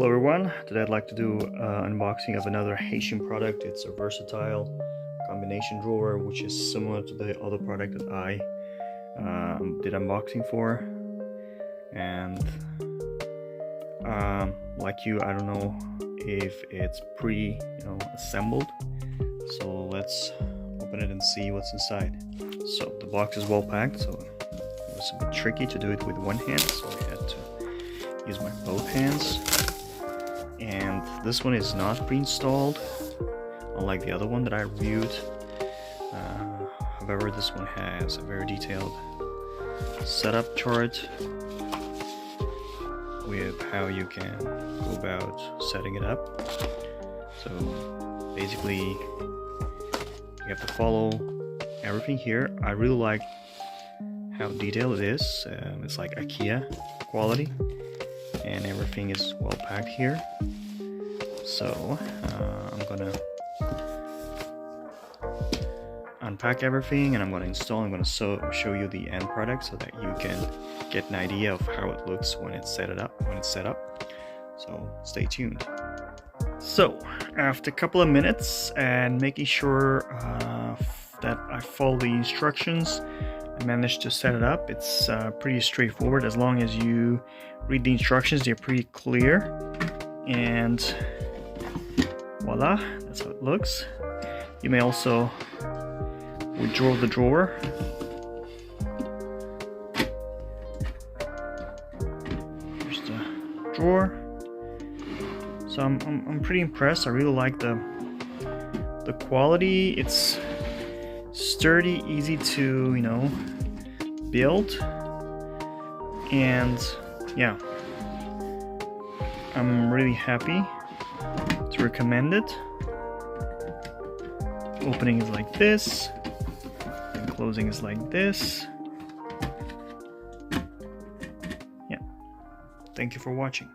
Hello everyone, today I'd like to do unboxing of another Haitian product. It's a versatile combination drawer which is similar to the other product that I did unboxing for. And like you, I don't know if it's assembled, so let's open it and see what's inside. So the box is well packed, so it was a bit tricky to do it with one hand, so I had to use my both hands. And this one is not pre-installed, unlike the other one that I reviewed. However, this one has a very detailed setup chart with how you can go about setting it up. So basically, you have to follow everything here. I really like how detailed it is. It's like IKEA quality, and everything is well packed here. So I'm gonna unpack everything and I'm gonna install. I'm gonna show you the end product so that you can get an idea of how it looks when it's set up. So stay tuned. So after a couple of minutes and making sure that I follow the instructions, I managed to set it up. It's pretty straightforward. As long as you read the instructions, they're pretty clear. And voila, that's how it looks. You may also withdraw the drawer. Here's the drawer. So I'm pretty impressed. I really like the quality. It's sturdy, easy to build, and yeah, I'm really happy to recommend it. Opening is like this, and closing is like this. Yeah, thank you for watching.